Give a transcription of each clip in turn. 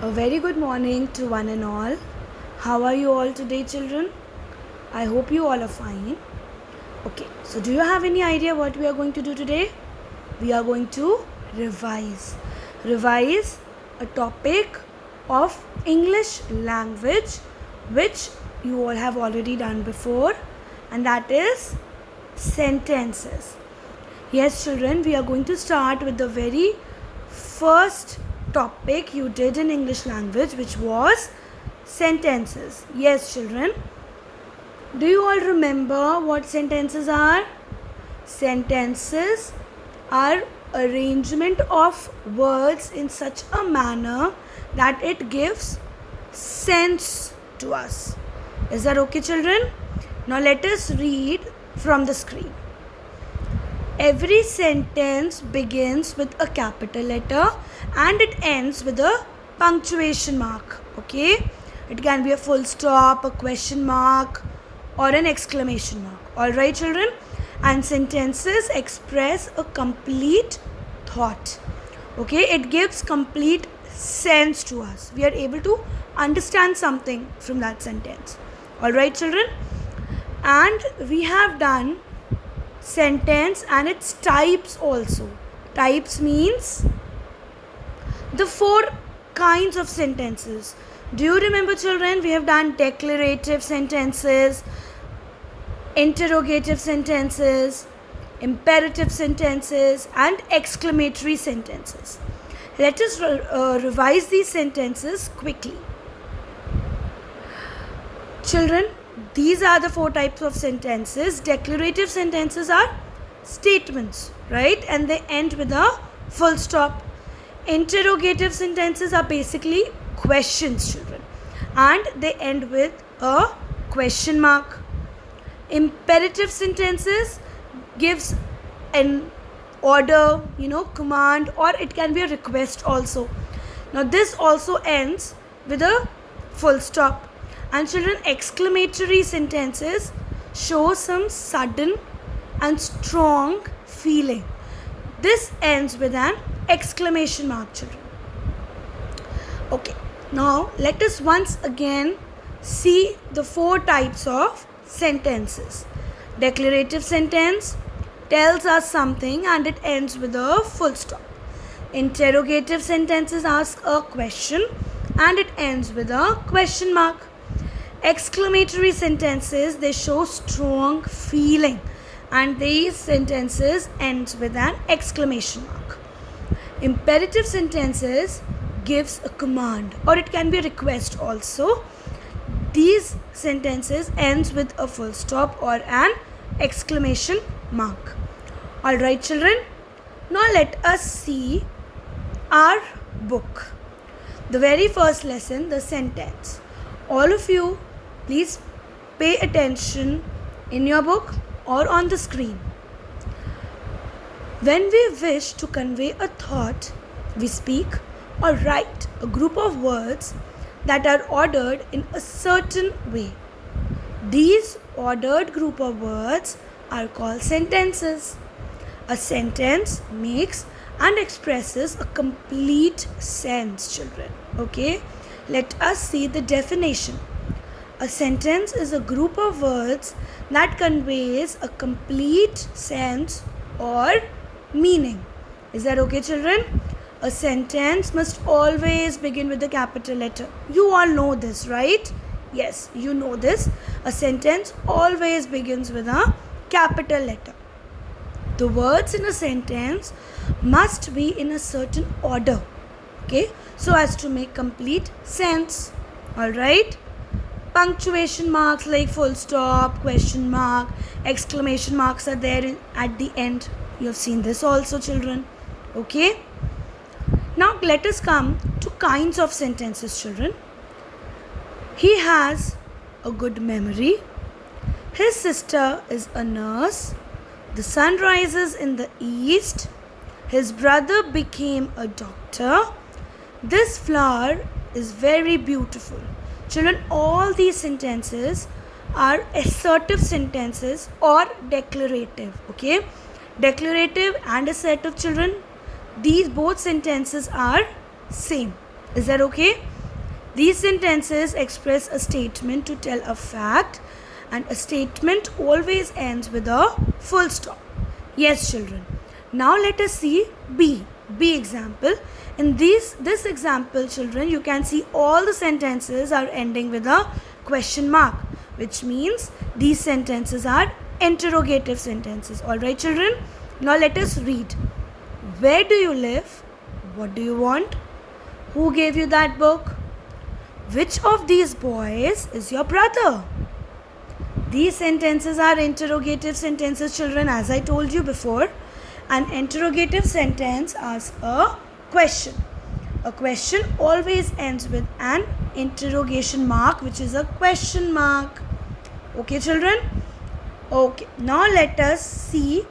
A very good morning to one and all. How are you all today, children? I hope you all are fine. Okay, so do you have any idea what we are going to do today? We are going to revise. Revise a topic of English language which you all have already done before, and that is sentences. Yes, children, we are going to start with the very first topic you did in English language, which was sentences. Yes, children. Do you all remember what sentences are? Sentences are arrangement of words in such a manner that it gives sense to us. Is that okay, children? Now let us read from the screen. Every sentence begins with a capital letter and it ends with a punctuation mark. Okay? It can be a full stop, a question mark, or an exclamation mark. Alright, children? And sentences express a complete thought. Okay? It gives complete sense to us. We are able to understand something from that sentence. Alright, children? And we have done sentence and its types also. Types means the 4 kinds of sentences. Do you remember, children? We have done declarative sentences, interrogative sentences, imperative sentences, and exclamatory sentences. Let us revise these sentences quickly. Children, these are the 4 types of sentences. Declarative sentences are statements, right? And they end with a full stop. Interrogative sentences are basically questions, children. And they end with a question mark. Imperative sentences gives an order, command, or it can be a request also. Now this also ends with a full stop. And children, exclamatory sentences show some sudden and strong feeling. This ends with an exclamation mark, children. Okay, now let us once again see the 4 types of sentences. Declarative sentence tells us something and it ends with a full stop. Interrogative sentences ask a question and it ends with a question mark. Exclamatory sentences, they show strong feeling and these sentences ends with an exclamation mark. Imperative sentences gives a command or it can be a request also. These sentences ends with a full stop or an exclamation mark. Alright, children, now let us see our book. The very first lesson, the sentence. All of you, please pay attention in your book or on the screen. When we wish to convey a thought, we speak or write a group of words that are ordered in a certain way. These ordered group of words are called sentences. A sentence makes and expresses a complete sense, children. Okay? Let us see the definition. A sentence is a group of words that conveys a complete sense or meaning. Is that okay, children? A sentence must always begin with a capital letter. You all know this, right? Yes, you know this. A sentence always begins with a capital letter. The words in a sentence must be in a certain order, okay, so as to make complete sense. Alright? Punctuation marks like full stop, question mark, exclamation marks are there at the end. You have seen this also, children. Okay? Now let us come to kinds of sentences, children. He has a good memory. His sister is a nurse. The sun rises in the east. His brother became a doctor. This flower is very beautiful. Children, all these sentences are assertive sentences or declarative. Okay? Declarative and assertive, children, these both sentences are same. Is that okay? These sentences express a statement to tell a fact, and a statement always ends with a full stop. Yes, children. Now let us see B. B example. In this example, children, you can see all the sentences are ending with a question mark, which means these sentences are interrogative sentences. Alright, children? Now let us read. Where do you live? What do you want? Who gave you that book? Which of these boys is your brother? These sentences are interrogative sentences, children, as I told you before. An interrogative sentence asks a question. A question always ends with an interrogation mark, which is a question mark. Okay, children? Okay, now let us see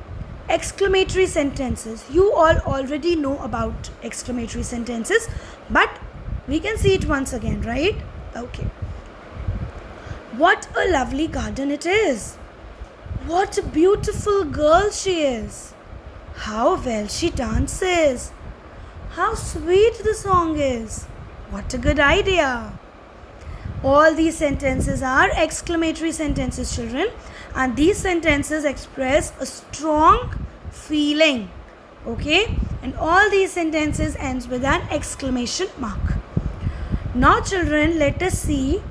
exclamatory sentences. You all already know about exclamatory sentences, but we can see it once again, right? Okay. What a lovely garden it is. What a beautiful girl she is. How well she dances. How sweet the song is. What a good idea. All these sentences are exclamatory sentences, children, and these sentences express a strong feeling. Okay? And all these sentences ends with an exclamation mark. Now, children, let us see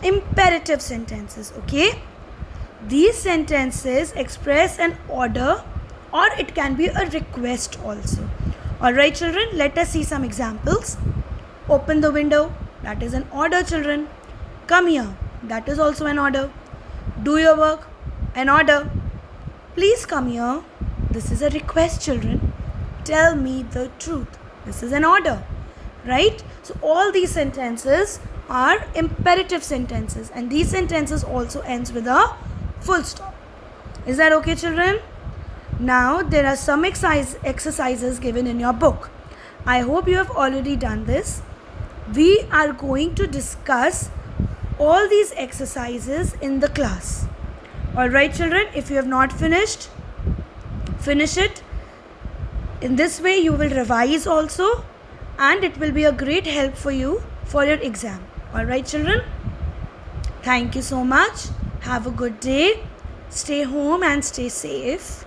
imperative sentences. Okay? These sentences express an order, or it can be a request also. Alright, children, let us see some examples. Open the window. That is an order, children. Come here. That is also an order. Do your work. An order. Please come here. This is a request, children. Tell me the truth. This is an order. Right? So all these sentences are imperative sentences, and these sentences also ends with a full stop. Is that okay, children? Now there are some exercises given in your book. I hope you have already done this. We are going to discuss all these exercises in the class. Alright, children, if you have not finished, finish it. In this way you will revise also, and it will be a great help for you for your exam. Alright, children? Thank you so much. Have a good day. Stay home and stay safe.